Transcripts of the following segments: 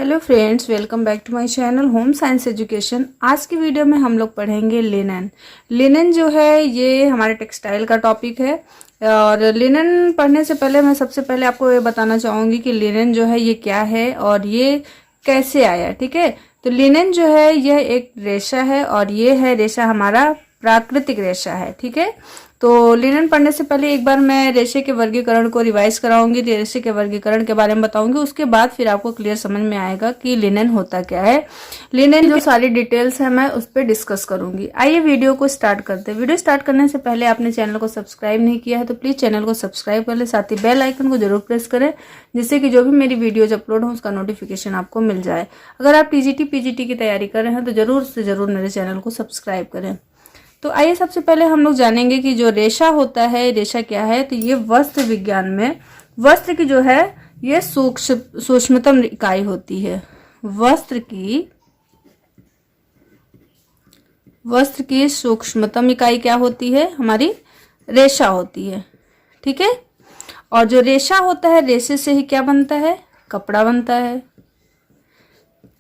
Hello friends, welcome back to my channel home science education. आज की video में हम लोग पढ़ेंगे लिनन। लिनन जो है ये हमारे टेक्सटाइल का टॉपिक है। और लिनन पढ़ने से पहले मैं सबसे पहले आपको ये बताना चाहूँगी कि लिनन जो है ये क्या है और ये कैसे आया। ठीक है, तो लिनन जो है यह एक रेशा है और ये है रेशा हमारा प्राकृतिक रेशा है। ठीक है, तो लिनन पढ़ने से पहले एक बार मैं रेशे के वर्गीकरण को रिवाइज कराऊंगी, रेशे के वर्गीकरण के बारे में बताऊंगी। उसके बाद फिर आपको क्लियर समझ में आएगा कि लिनन होता क्या है। लिनन जो सारी डिटेल्स है मैं उस पर डिस्कस करूंगी। आइए वीडियो को स्टार्ट करते हैं। वीडियो स्टार्ट करने से पहले आपने चैनल को सब्सक्राइब नहीं किया है तो प्लीज चैनल को सब्सक्राइब कर ले, साथ ही बेल आइकन को जरूर प्रेस करें जिससे कि जो भी मेरी वीडियोज अपलोड हो उसका नोटिफिकेशन आपको मिल जाए। अगर आप टीजीटी पीजीटी की तैयारी कर रहे हैं तो जरूर से जरूर मेरे चैनल को सब्सक्राइब करें। तो आइए सबसे पहले हम लोग जानेंगे कि जो रेशा होता है, रेशा क्या है। तो ये वस्त्र विज्ञान में वस्त्र की जो है ये सूक्ष्मतम इकाई होती है। वस्त्र की सूक्ष्मतम इकाई क्या होती है? हमारी रेशा होती है। ठीक है, और जो रेशा होता है रेशे से ही क्या बनता है? कपड़ा बनता है।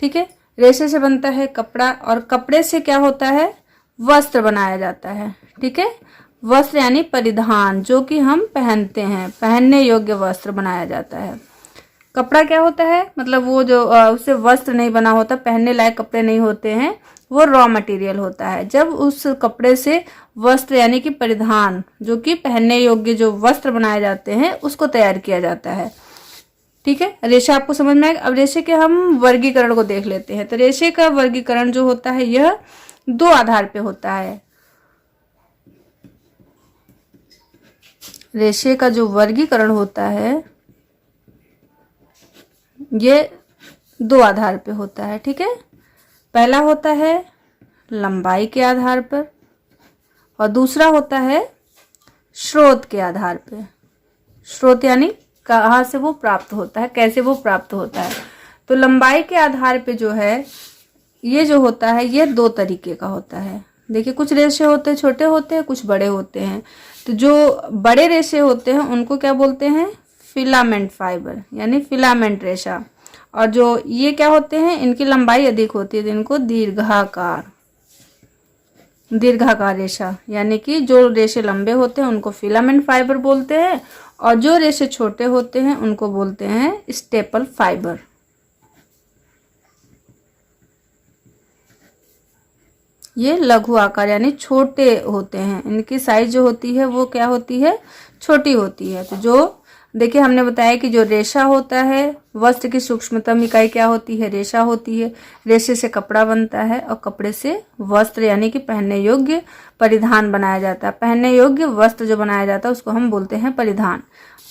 ठीक है, रेशे से बनता है कपड़ा और कपड़े से क्या होता है? वस्त्र बनाया जाता है। ठीक है, वस्त्र यानी परिधान जो कि हम पहनते हैं, पहनने योग्य वस्त्र बनाया जाता है। कपड़ा क्या होता है? मतलब वो जो उससे वस्त्र नहीं बना होता, पहनने लायक कपड़े नहीं होते हैं, वो रॉ मटेरियल होता है। जब उस कपड़े से वस्त्र यानी कि परिधान जो कि पहनने योग्य जो वस्त्र बनाए जाते हैं उसको तैयार किया जाता है। ठीक है, रेशा आपको समझ में आएगा। अब रेशे के हम वर्गीकरण को देख लेते हैं। तो रेशे का वर्गीकरण जो होता है यह दो आधार पे होता है। रेशे का जो वर्गीकरण होता है ये दो आधार पे होता है। ठीक है, पहला होता है लंबाई के आधार पर और दूसरा होता है स्रोत के आधार पे। स्रोत यानी कहाँ से वो प्राप्त होता है, कैसे वो प्राप्त होता है। तो लंबाई के आधार पे जो है ये जो होता है ये दो तरीके का होता है। देखिए, कुछ रेशे होते हैं छोटे होते हैं, कुछ बड़े होते हैं। तो जो बड़े रेशे होते हैं उनको क्या बोलते हैं? फिलामेंट फाइबर यानी फिलामेंट रेशा। और जो ये क्या होते हैं, इनकी लंबाई अधिक होती है, जिनको दीर्घाकार रेशा यानी कि जो रेशे लंबे होते हैं उनको फिलामेंट फाइबर बोलते हैं और जो रेशे छोटे होते हैं उनको बोलते हैं स्टेपल फाइबर। ये लघु आकार यानी छोटे होते हैं, इनकी साइज जो होती है वो क्या होती है? छोटी होती है। तो जो देखिए हमने बताया कि जो रेशा होता है, वस्त्र की सूक्ष्मतम इकाई क्या होती है? रेशा होती है। रेशे से कपड़ा बनता है और कपड़े से वस्त्र यानी कि पहनने योग्य परिधान बनाया जाता है। पहनने योग्य वस्त्र जो बनाया जाता है उसको हम बोलते हैं परिधान।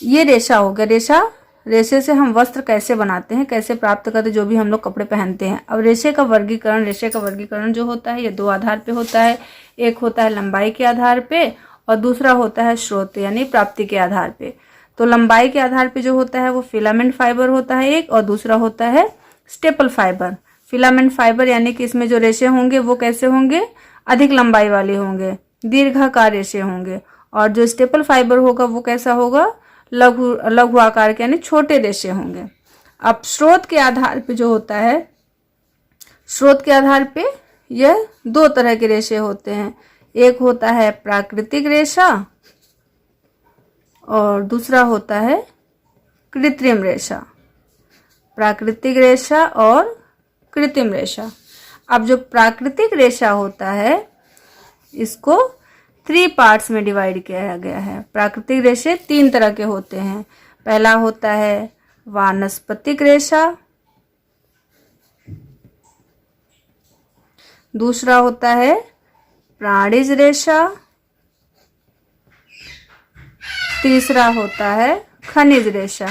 ये रेशा हो गया। रेशे से हम वस्त्र कैसे बनाते हैं, कैसे प्राप्त करते हैं, जो भी हम लोग कपड़े पहनते हैं। अब रेशे का वर्गीकरण जो होता है ये दो आधार पे होता है। एक होता है लंबाई के आधार पे और दूसरा होता है स्रोत यानी प्राप्ति के आधार पे। तो लंबाई के आधार पे जो होता है वो फिलामेंट फाइबर होता है एक, और दूसरा होता है स्टेपल फाइबर। फिलामेंट फाइबर यानी कि इसमें जो रेशे होंगे वो कैसे होंगे? अधिक लंबाई वाले होंगे, दीर्घाकार रेशे होंगे। और जो स्टेपल फाइबर होगा वो कैसा होगा? लघु आकार के यानी छोटे रेशे होंगे। अब स्रोत के आधार पे जो होता है, स्रोत के आधार पे यह दो तरह के रेशे होते हैं। एक होता है प्राकृतिक रेशा और दूसरा होता है कृत्रिम रेशा। प्राकृतिक रेशा और कृत्रिम रेशा। अब जो प्राकृतिक रेशा होता है इसको 3 पार्ट्स में डिवाइड किया गया है। प्राकृतिक रेशे 3 तरह के होते हैं। पहला होता है वानस्पतिक रेशा, दूसरा होता है प्राणिज रेशा, तीसरा होता है खनिज रेशा।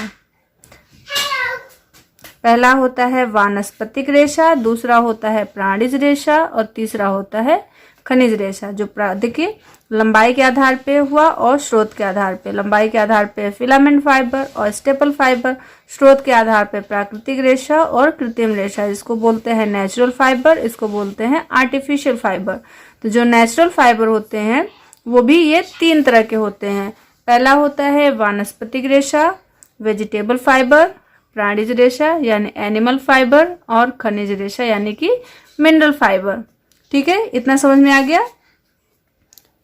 पहला होता है वानस्पतिक रेशा, दूसरा होता है प्राणिज रेशा और तीसरा होता है खनिज रेशा। जो देखिए लंबाई के आधार पे हुआ और स्रोत के आधार पे। लंबाई के आधार पे filament fibre or staple fibre, स्रोत के आधार पे प्राकृतिक रेशा और कृत्रिम रेशा। इसको बोलते हैं नेचुरल फाइबर, इसको बोलते हैं आर्टिफिशियल फाइबर। तो जो नेचुरल फाइबर होते हैं वो भी ये 3 तरह के होते हैं। पहला होता है वानस्पतिक रेशा, वेजिटेबल फाइबर, प्राणिज रेशा यानी एनिमल फाइबर, और खनिज रेशा यानी कि मिनरल फाइबर। ठीक है, इतना समझ में आ गया।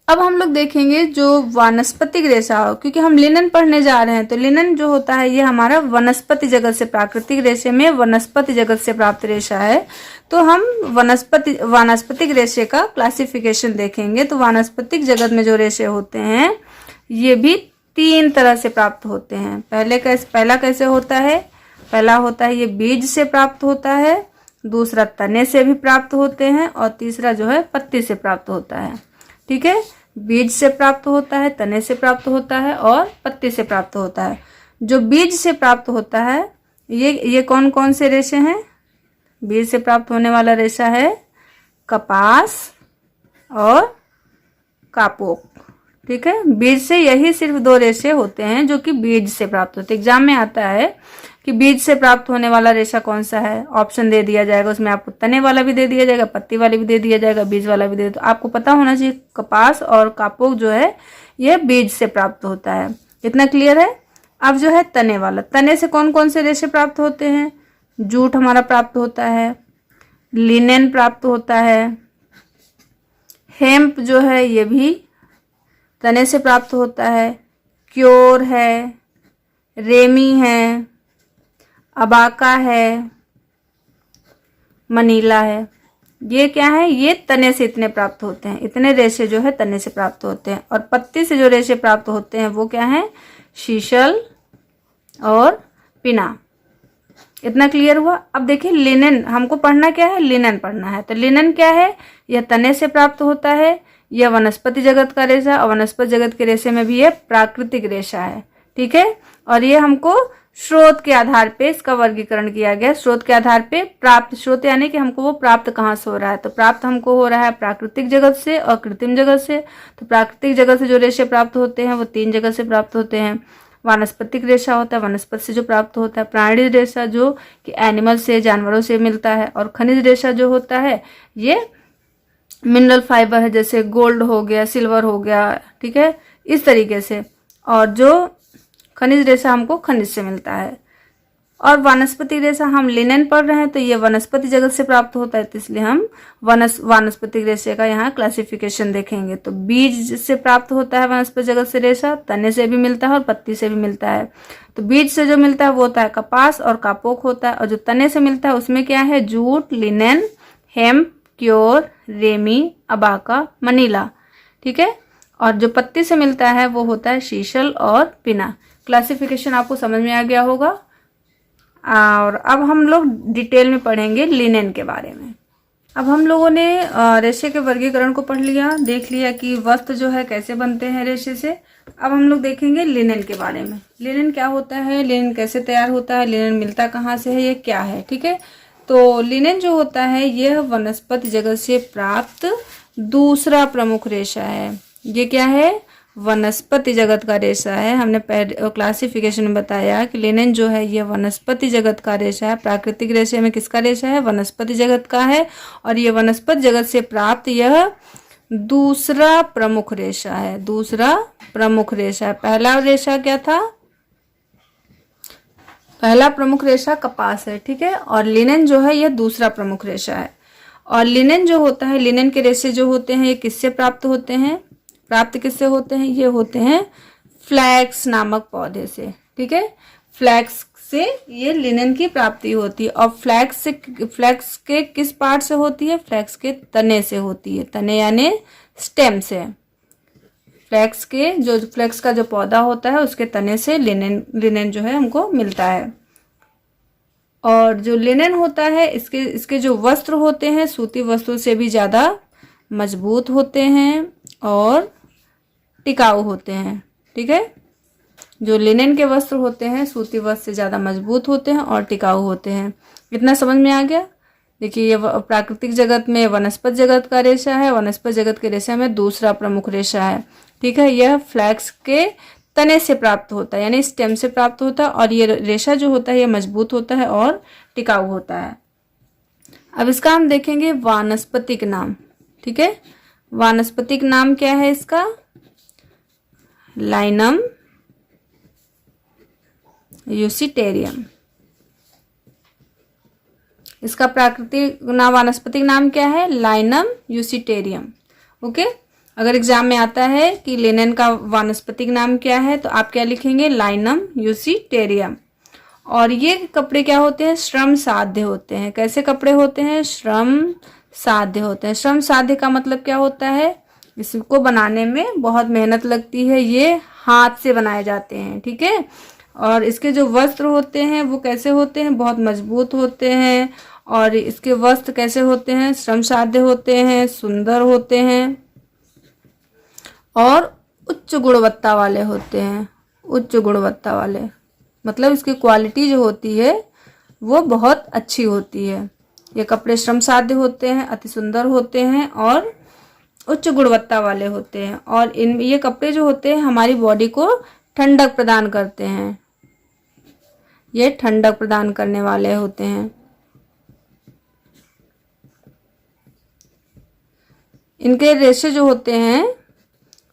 अब हम लोग देखेंगे जो वानस्पतिक रेशा हो, क्योंकि हम लिनन पढ़ने जा रहे हैं, तो लिनन जो होता है ये हमारा वनस्पति जगत से, प्राकृतिक रेशे में वनस्पति जगत से प्राप्त रेशा है। तो हम वानस्पतिक रेशे का क्लासिफिकेशन देखेंगे। तो वानस्पतिक जगत में जो रेशे होते हैं ये भी 3 तरह से प्राप्त होते हैं। पहला कैसे होता है? पहला होता है ये बीज से प्राप्त होता है, दूसरा तने से भी प्राप्त होते हैं, और तीसरा जो है पत्ती से प्राप्त होता है। ठीक है, बीज से प्राप्त होता है, तने से प्राप्त होता है और पत्ती से प्राप्त होता है। जो बीज से प्राप्त होता है ये कौन कौन से रेशे हैं? बीज से प्राप्त होने वाला रेशा है कपास और कापोक। ठीक है, बीज से यही सिर्फ 2 रेशे होते हैं जो कि बीज से प्राप्त होते हैं। एग्जाम में आता है कि बीज से प्राप्त होने वाला रेशा कौन सा है, ऑप्शन दे दिया जाएगा, उसमें आपको तने वाला भी दे दिया जाएगा, पत्ती वाली भी दे दिया जाएगा, बीज वाला भी दे। तो आपको पता होना चाहिए कपास और कापोक जो है ये बीज से प्राप्त होता है। इतना क्लियर है। अब जो है तने वाला, तने से कौन कौन से रेशे प्राप्त होते हैं? जूट हमारा प्राप्त होता है, लिनेन प्राप्त होता है, हेम्प जो है ये भी तने से प्राप्त होता है, क्योर है, रेमी है, अबाका है, मनीला है। ये क्या है? ये तने से इतने प्राप्त होते हैं, इतने रेशे जो है तने से प्राप्त होते हैं। और पत्ती से जो रेशे प्राप्त होते हैं वो क्या है? शीशल और पिना। इतना क्लियर हुआ। अब देखिए लिनन हमको पढ़ना क्या है? लिनन पढ़ना है। तो लिनन क्या है? यह तने से प्राप्त होता है, यह वनस्पति जगत का रेशा, और वनस्पति जगत के रेशे में भी यह प्राकृतिक रेशा है। ठीक है, और ये हमको स्रोत के आधार पे इसका वर्गीकरण किया गया। स्रोत के आधार पे प्राप्त, स्रोत यानी कि हमको वो प्राप्त कहाँ से हो रहा है, तो प्राप्त हमको हो रहा है प्राकृतिक जगत से और कृत्रिम जगत से। तो प्राकृतिक जगत से जो रेशे प्राप्त होते हैं वो 3 जगह से प्राप्त होते हैं। वानस्पतिक रेशा होता है वनस्पति से जो प्राप्त होता है, प्राणिज रेशा जो कि एनिमल से, जानवरों से मिलता है, और खनिज रेशा जो होता है ये मिनरल फाइबर है, जैसे गोल्ड हो गया, सिल्वर हो गया। ठीक है, इस तरीके से। और जो खनिज रेशा हमको खनिज से मिलता है। और वनस्पति रेशा हम लिनन पढ़ रहे हैं, तो ये वनस्पति जगत से प्राप्त होता है, तो इसलिए हम वानस्पतिक रेशे का यहाँ क्लासिफिकेशन देखेंगे। तो बीज से प्राप्त होता है वनस्पति जगत से रेशा, तने से भी मिलता है और पत्ती से भी मिलता है। तो बीज से जो मिलता है वो होता है कपास और कापोक होता है, और जो तने से मिलता है उसमें क्या है? Jute, linen, hemp, coir, ramie, abaca, Manila. ठीक है, और जो पत्ती से मिलता है वो होता है शीशल और पिना। क्लासिफिकेशन आपको समझ में आ गया होगा। और अब हम लोग डिटेल में पढ़ेंगे लिनेन के बारे में। अब हम लोगों ने रेशे के वर्गीकरण को पढ़ लिया, देख लिया कि वस्त्र जो है कैसे बनते हैं रेशे से। अब हम लोग देखेंगे लिनेन के बारे में। लिनेन क्या होता है, लिनेन कैसे तैयार होता है, लिनेन मिलता कहाँ से है, ये क्या है। ठीक है, तो लिनेन जो होता है यह वनस्पति जगत से प्राप्त दूसरा प्रमुख रेशा है। ये क्या है? वनस्पति जगत का रेशा है। हमने पहले क्लासिफिकेशन में बताया कि लिनेन जो है यह वनस्पति जगत का रेशा है। प्राकृतिक रेशे में किसका रेशा है? वनस्पति जगत का है। और यह वनस्पति जगत से प्राप्त यह दूसरा प्रमुख रेशा है। दूसरा प्रमुख रेशा। पहला रेशा क्या था? पहला प्रमुख रेशा कपास है। ठीक है, और लिनेन जो है यह दूसरा प्रमुख रेशा है। और लिनेन जो होता है, लिनेन के रेशे जो होते हैं ये किससे प्राप्त होते हैं? प्राप्त किससे होते हैं? ये होते हैं फ्लैक्स नामक पौधे से। ठीक है, फ्लैक्स से ये लिनेन की प्राप्ति होती है। और फ्लैक्स के किस पार्ट से होती है? फ्लैक्स के तने से होती है। तने यानी स्टेम से। फ्लैक्स का जो पौधा होता है उसके तने से लिनेन जो है हमको मिलता है। और जो लिनेन होता है इसके जो वस्त्र होते हैं सूती वस्त्रों से भी ज़्यादा मजबूत होते हैं और टिकाऊ होते हैं। ठीक है, जो लिनेन के वस्त्र होते हैं सूती वस्त्र से ज़्यादा मजबूत होते हैं और टिकाऊ होते हैं। इतना समझ में आ गया। देखिए ये प्राकृतिक जगत में वनस्पति जगत का रेशा है, वनस्पति जगत के रेशा में दूसरा प्रमुख रेशा है। ठीक है, यह फ्लैक्स के तने से प्राप्त होता है यानी स्टेम से प्राप्त होता है। और ये रेशा जो होता है ये मजबूत होता है और टिकाऊ होता है। अब इसका हम देखेंगे वानस्पतिक नाम। ठीक है, वानस्पतिक नाम क्या है इसका? लाइनम यूसिटेरियम। इसका प्राकृतिक नाम, वानस्पतिक नाम क्या है? लाइनम यूसिटेरियम। ओके, अगर एग्जाम में आता है कि लिनेन का वानस्पतिक नाम क्या है तो आप क्या लिखेंगे? लाइनम यूसिटेरियम। और ये कपड़े क्या होते हैं? श्रम साध्य होते हैं। कैसे कपड़े होते हैं? श्रम साध्य होते हैं। श्रम साध्य का मतलब क्या होता है? इसको बनाने में बहुत मेहनत लगती है, ये हाथ से बनाए जाते हैं, ठीक है। और इसके जो वस्त्र होते हैं वो कैसे होते हैं? बहुत मजबूत होते हैं। और इसके वस्त्र कैसे होते हैं? श्रम साध्य होते हैं, सुंदर होते हैं और उच्च गुणवत्ता वाले होते हैं। उच्च गुणवत्ता वाले मतलब इसकी क्वालिटी जो होती है वो बहुत अच्छी होती है। ये कपड़े श्रम साध्य होते हैं, अति सुंदर होते हैं और उच्च गुणवत्ता वाले होते हैं। और ये कपड़े जो होते हैं हमारी बॉडी को ठंडक प्रदान करते हैं। ये ठंडक प्रदान करने वाले होते हैं। इनके रेशे जो होते हैं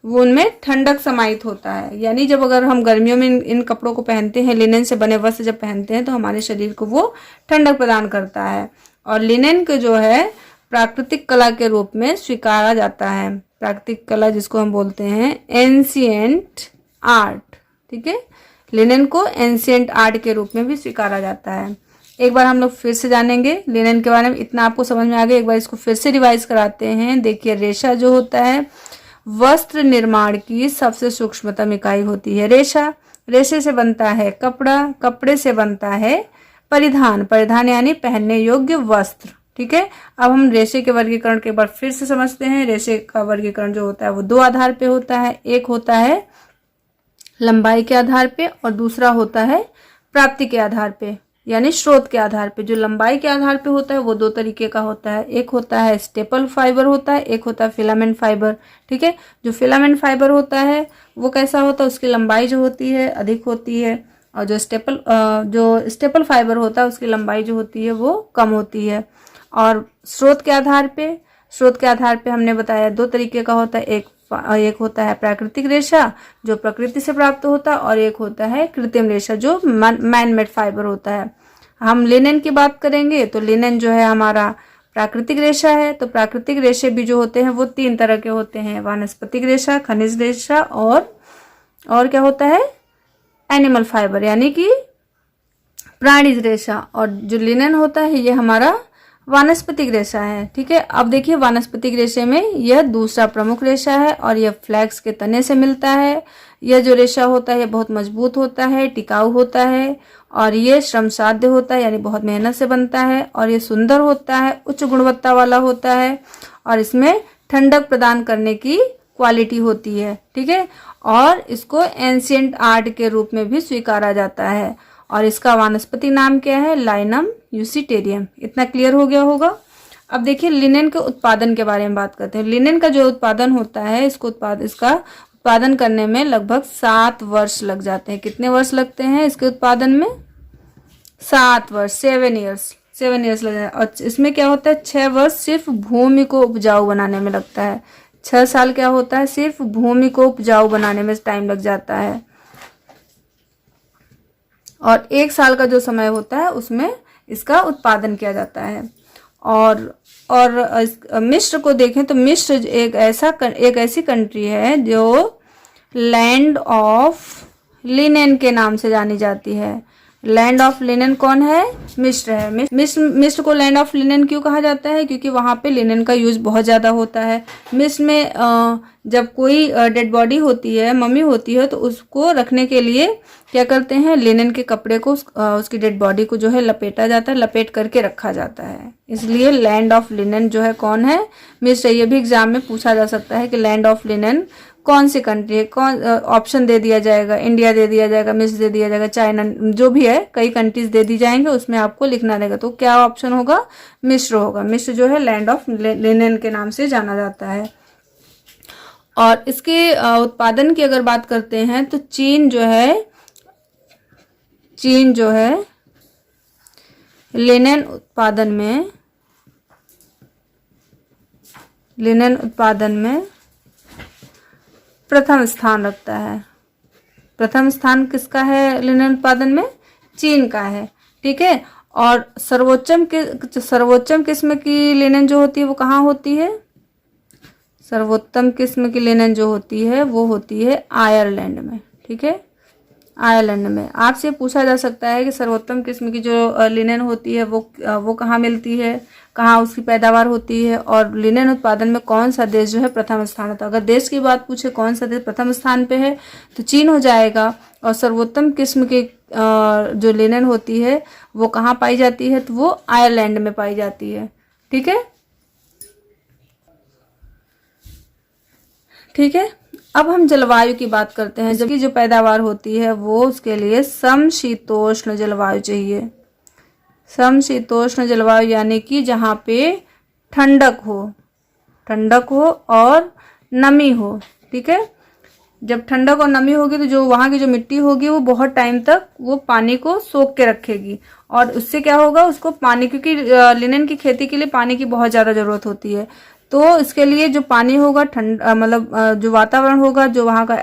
वो उनमें ठंडक समाहित होता है। यानी जब अगर हम गर्मियों में इन कपड़ों को पहनते हैं, लिनेन से बने वस्त्र जब पहनते हैं तो हमारे शरीर को वो ठंडक प्रदान करता है। और लिनेन को जो है प्राकृतिक कला के रूप में स्वीकारा जाता है। प्राकृतिक कला जिसको हम बोलते हैं एंशिएंट आर्ट, ठीक है। लिनेन को एंशिएंट आर्ट के रूप में भी स्वीकारा जाता है। एक बार हम लोग फिर से जानेंगे लिनेन के बारे में। इतना आपको समझ में आ गया, एक बार इसको फिर से रिवाइज कराते हैं। देखिए, रेशा जो होता है वस्त्र निर्माण की सबसे सूक्ष्मतम इकाई होती है रेशा। रेशे से बनता है कपड़ा, कपड़े से बनता है परिधान, परिधान यानी पहनने योग्य वस्त्र, ठीक है। अब हम रेशे के वर्गीकरण के बार फिर से समझते हैं। रेशे का वर्गीकरण जो होता है वो दो आधार पे होता है। एक होता है लंबाई के आधार पे और दूसरा होता है प्राप्ति के आधार पे यानी स्रोत के आधार पे। जो लंबाई के आधार पे होता है वो दो तरीके का होता है। एक होता है स्टेपल फाइबर होता है, एक होता है फिलामेंट फाइबर, ठीक है। जो फिलामेंट फाइबर होता है वो कैसा होता है? उसकी लंबाई जो होती है अधिक होती है और जो स्टेपल फाइबर होता है उसकी लंबाई जो होती है वो कम होती है। और स्रोत के आधार पे हमने बताया दो तरीके का होता है। एक होता है प्राकृतिक रेशा जो प्रकृति से प्राप्त होता है और एक होता है कृत्रिम रेशा जो मैन मेड फाइबर होता है। हम लिनेन की बात करेंगे तो लिनेन जो है हमारा प्राकृतिक रेशा है। तो प्राकृतिक रेशे भी जो होते हैं वो तीन तरह के होते हैं, वानस्पतिक रेशा, खनिज रेशा और क्या होता है? एनिमल फाइबर यानी कि प्राणिज रेशा। और जो लिनेन होता है ये हमारा वानस्पतिक रेशा है, ठीक है। अब देखिए वानस्पतिक रेशे में यह दूसरा प्रमुख रेशा है और यह फ्लैक्स के तने से मिलता है। यह जो रेशा होता है यह बहुत मजबूत होता है, टिकाऊ होता है और ये श्रम साध्य होता है यानी बहुत मेहनत से बनता है। और ये सुंदर होता है, उच्च गुणवत्ता वाला होता है और इसमें ठंडक प्रदान करने की क्वालिटी होती है, ठीक है। और इसको एंशिएंट आर्ट के रूप में भी स्वीकारा जाता है और इसका वानस्पतिक नाम क्या है? लाइनम यूसिटेरियम। इतना क्लियर हो गया होगा। अब देखिए लिनेन के उत्पादन के बारे में बात करते हैं। लिनेन का जो उत्पादन होता है इसका उत्पादन करने में लगभग 7 वर्ष लग जाते हैं। कितने वर्ष लगते हैं इसके उत्पादन में? 7 वर्ष, 7 ईयर्स लग जाते हैं। और इसमें क्या होता है? 6 वर्ष सिर्फ भूमि को उपजाऊ बनाने में लगता है। 6 साल क्या होता है? सिर्फ भूमि को उपजाऊ बनाने में टाइम लग जाता है। और 1 साल का जो समय होता है उसमें इसका उत्पादन किया जाता है। और मिस्र को देखें तो मिस्र एक ऐसी कंट्री है जो लैंड ऑफ लिनेन के नाम से जानी जाती है। लैंड ऑफ लिनेन कौन है? मिस्र है। मिस्र को लैंड ऑफ लिनेन क्यों कहा जाता है? क्योंकि वहाँ पे लिनेन का यूज बहुत ज़्यादा होता है। मिस्र में जब कोई डेड बॉडी होती है, मम्मी होती है, तो उसको रखने के लिए क्या करते हैं? लिनेन के कपड़े को उसकी डेड बॉडी को जो है लपेटा जाता है, लपेट करके रखा जाता है। इसलिए लैंड ऑफ लिनेन जो है कौन है? मिस्र। ये भी एग्जाम में पूछा जा सकता है कि लैंड ऑफ लिनेन कौन सी कंट्री है? कौन ऑप्शन दे दिया जाएगा, इंडिया दे दिया जाएगा, मिस्र दे दिया जाएगा, चाइना, जो भी है कई कंट्रीज दे दी जाएंगे, उसमें आपको लिखना रहेगा। तो क्या ऑप्शन होगा? मिस्र होगा। मिस्र जो है लैंड ऑफ लिनेन के नाम से जाना जाता है। और इसके उत्पादन की अगर बात करते हैं तो चीन जो है लिनेन उत्पादन में प्रथम स्थान रखता है। प्रथम स्थान किसका है लिनेन उत्पादन में? चीन का है, ठीक है। और सर्वोत्तम किस्म की लिनन जो होती है वो कहाँ होती है? सर्वोत्तम किस्म की लिनन जो होती है वो होती है आयरलैंड में। ठीक है, आयरलैंड में। आपसे पूछा जा सकता है कि सर्वोत्तम किस्म की जो लिनन होती है वो कहाँ मिलती है, कहाँ उसकी पैदावार होती है, और लिनन उत्पादन में कौन सा देश जो है प्रथम स्थान होता है। अगर देश की बात पूछे कौन सा देश प्रथम स्थान पे है तो चीन हो जाएगा। और सर्वोत्तम किस्म की जो लिनन होती है वो कहाँ पाई जाती है, तो वो आयरलैंड में पाई जाती है। ठीक है, ठीक है। अब हम जलवायु की बात करते हैं। जबकि जो पैदावार होती है वो उसके लिए समशीतोष्ण जलवायु चाहिए। समशीतोष्ण जलवायु यानी कि जहाँ पे ठंडक हो और नमी हो। ठीक है, जब ठंडक और नमी होगी तो जो वहाँ की जो मिट्टी होगी वो बहुत टाइम तक वो पानी को सोख के रखेगी, और उससे क्या होगा, उसको पानी, क्योंकि लिनन की खेती के लिए पानी की बहुत ज़्यादा ज़रूरत होती है, तो इसके लिए जो पानी होगा जो वातावरण होगा, जो वहाँ का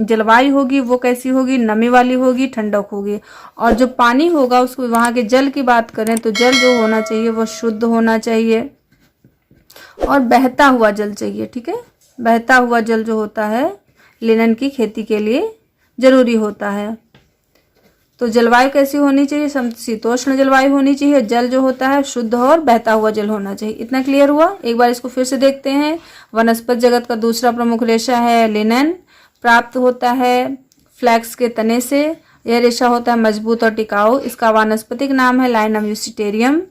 जलवायु होगी वो कैसी होगी, नमी वाली होगी, ठंडक होगी। और जो पानी होगा उसको, वहाँ के जल की बात करें तो जल जो होना चाहिए वो शुद्ध होना चाहिए और बहता हुआ जल चाहिए। ठीक है, बहता हुआ जल जो होता है लिनन की खेती के लिए जरूरी होता है। तो जलवायु कैसी होनी चाहिए, समशीतोष्ण जलवायु होनी चाहिए। जल जो होता है शुद्ध और बहता हुआ जल होना चाहिए। इतना क्लियर हुआ? एक बार इसको फिर से देखते हैं। वनस्पत जगत का दूसरा प्रमुख रेशा है लिनन। प्राप्त होता है फ्लैक्स के तने से। यह रेशा होता है मजबूत और टिकाऊ। इसका वानस्पतिक नाम है लाइनम यूसिटेरियम,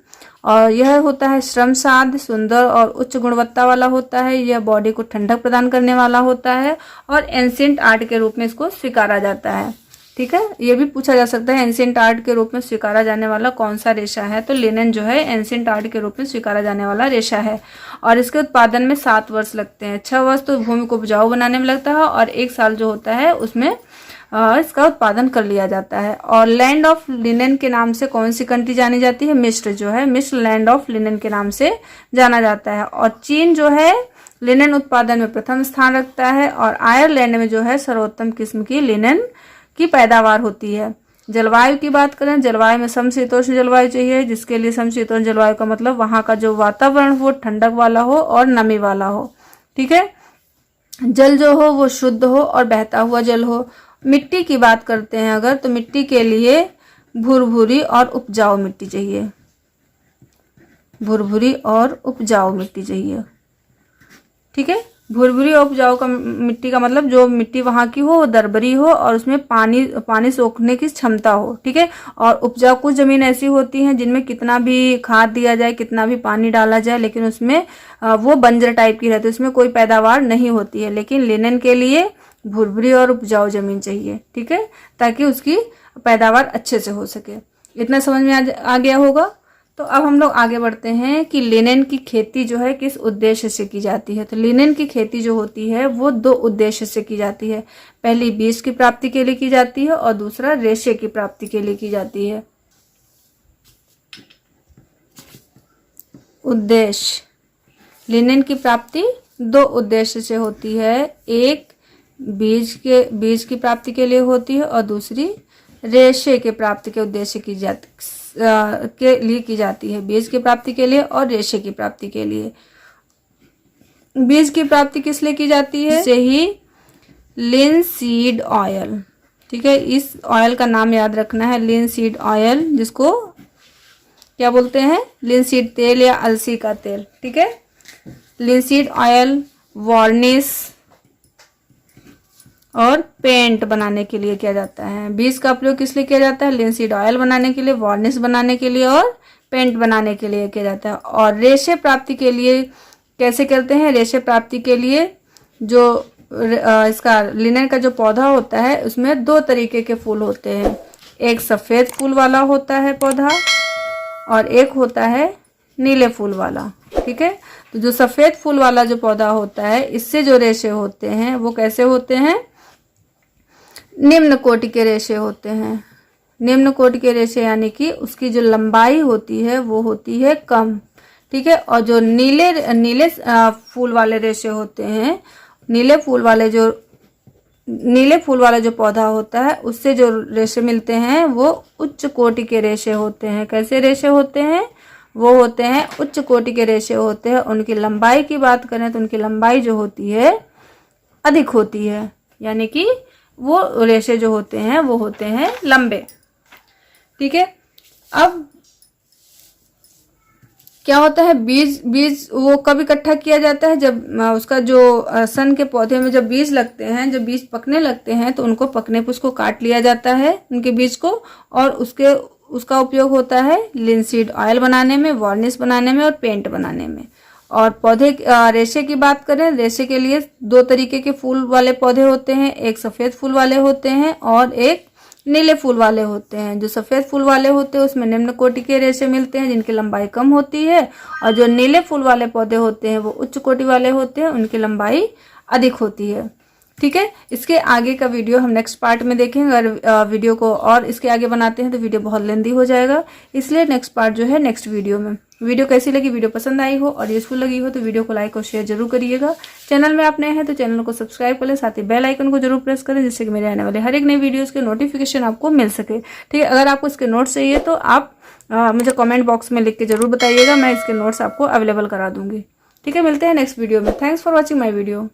और यह होता है श्रमसाध्य, सुंदर और उच्च गुणवत्ता वाला होता है। यह बॉडी को ठंडक प्रदान करने वाला होता है और एंशिएंट आर्ट के रूप में इसको स्वीकारा जाता है। ठीक है, ये भी पूछा जा सकता है एंशिएंट आर्ट के रूप में स्वीकारा जाने वाला कौन सा रेशा है, तो लिनन जो है एंशिएंट आर्ट के रूप में स्वीकारा जाने वाला रेशा है। और इसके उत्पादन में 7 वर्ष लगते हैं। 6 वर्ष तो भूमि को उपजाऊ बनाने में लगता है और 1 साल जो होता है उसमें इसका उत्पादन कर लिया जाता है। और लैंड ऑफ लिनन के नाम से कौन सी कंट्री जानी जाती है? मिस्र जो है, मिस्र लैंड ऑफ लिनन के नाम से जाना जाता है। और चीन जो है लिनन उत्पादन में प्रथम स्थान रखता है, और आयरलैंड में जो है सर्वोत्तम किस्म की लिनन की पैदावार होती है। जलवायु की बात करें, जलवायु में समशीतोष्ण जलवायु चाहिए, जिसके लिए समशीतोष्ण जलवायु का मतलब वहाँ का जो वातावरण हो ठंडक वाला हो और नमी वाला हो। ठीक है, जल जो हो वो शुद्ध हो और बहता हुआ जल हो। मिट्टी की बात करते हैं अगर, तो मिट्टी के लिए भुरभुरी और उपजाऊ मिट्टी चाहिए। भुरभुरी और उपजाऊ मिट्टी चाहिए। ठीक है, भुरभुरी और उपजाऊ का मिट्टी का मतलब जो मिट्टी वहाँ की हो वो दरबरी हो और उसमें पानी सोखने की क्षमता हो। ठीक है, और उपजाऊ कुछ जमीन ऐसी होती हैं जिनमें कितना भी खाद दिया जाए, कितना भी पानी डाला जाए, लेकिन उसमें वो बंजर टाइप की रहती है, उसमें कोई पैदावार नहीं होती है। लेकिन लिनन के लिए भुरभुरी और उपजाऊ जमीन चाहिए। ठीक है, ताकि उसकी पैदावार अच्छे से हो सके। इतना समझ में आ गया होगा। तो अब हम लोग आगे बढ़ते हैं कि लिनन की खेती जो है किस उद्देश्य से की जाती है। तो लिनन की खेती जो होती है वो 2 उद्देश्य से की जाती है। पहली बीज की प्राप्ति के लिए की जाती है और दूसरा रेशे की प्राप्ति के लिए की जाती है। उद्देश्य, लिनन की प्राप्ति 2 उद्देश्य से होती है। एक बीज की प्राप्ति के लिए होती है और दूसरी रेशे के प्राप्ति के उद्देश्य के लिए की जाती है। बीज की प्राप्ति के लिए और रेशे की प्राप्ति के लिए। बीज की प्राप्ति किस लिए की जाती है? से ही लिनसीड ऑयल। ठीक है, इस ऑयल का नाम याद रखना है, लिनसीड ऑयल, जिसको क्या बोलते हैं? लिनसीड तेल या अलसी का तेल। ठीक है, लिनसीड ऑयल वार्निश और पेंट बनाने के लिए किया जाता है। बीज का प्रयोग किस लिए किया जाता है? लिनसीड ऑयल बनाने के लिए, वार्निश बनाने के लिए और पेंट बनाने के लिए किया जाता है। और रेशे प्राप्ति के लिए कैसे करते हैं? रेशे प्राप्ति के लिए जो इसका लिनन का जो पौधा होता है उसमें 2 तरीके के फूल होते हैं। एक सफ़ेद फूल वाला होता है पौधा और एक होता है नीले फूल वाला। ठीक है, तो जो सफ़ेद फूल वाला जो पौधा होता है, इससे जो रेशे होते हैं वो कैसे होते हैं? निम्न कोटि के रेशे होते हैं। निम्न कोटि के रेशे यानी कि उसकी जो लंबाई होती है वो होती है कम। ठीक है, और जो नीले फूल वाले रेशे होते हैं, नीले फूल वाले जो नीले फूल वाला जो पौधा होता है उससे जो रेशे मिलते हैं वो उच्च कोटि के रेशे होते हैं। कैसे रेशे होते हैं? वो होते हैं उच्च कोटि के रेशे होते हैं। उनकी लंबाई की बात करें तो उनकी लंबाई जो होती है अधिक होती है, यानी कि वो रेशे जो होते हैं वो होते हैं लंबे। ठीक है। अब क्या होता है, बीज वो कब इकट्ठा किया जाता है? जब उसका जो सन के पौधे में जब बीज लगते हैं, जब बीज पकने लगते हैं तो उनको पकने पे उसको काट लिया जाता है उनके बीज को, और उसका उपयोग होता है लिनसीड ऑयल बनाने में, वार्निश बनाने में और पेंट बनाने में। और पौधे रेशे की बात करें, रेशे के लिए 2 तरीके के फूल वाले पौधे होते हैं, एक सफेद फूल वाले होते हैं और एक नीले फूल वाले होते हैं। जो सफेद फूल वाले होते हैं उसमें निम्न कोटि के रेशे मिलते हैं जिनकी लंबाई कम होती है, और जो नीले फूल वाले पौधे होते हैं वो उच्च कोटि वाले होते हैं, उनकी लंबाई अधिक होती है। ठीक है। इसके आगे का वीडियो हम नेक्स्ट पार्ट में देखेंगे। अगर वीडियो को और इसके आगे बनाते हैं तो वीडियो बहुत लेंदी हो जाएगा, इसलिए नेक्स्ट पार्ट जो है नेक्स्ट वीडियो में। वीडियो कैसी लगी, वीडियो पसंद आई हो और यूजफुल लगी हो तो वीडियो को लाइक और शेयर जरूर करिएगा। चैनल में आप नए हैं तो चैनल को सब्सक्राइब कर लें, साथ ही बेल आइकन को जरूर प्रेस करें जिससे कि मेरे आने वाले हर एक नई वीडियोस के नोटिफिकेशन आपको मिल सके। ठीक है। अगर आपको इसके नोट्स चाहिए तो आप मुझे कमेंट बॉक्स में लिख के जरूर बताइएगा, मैं इसके नोट्स आपको अवेलेबल करा दूंगी। ठीक है। मिलते हैं नेक्स्ट वीडियो में। Thanks for watching my video.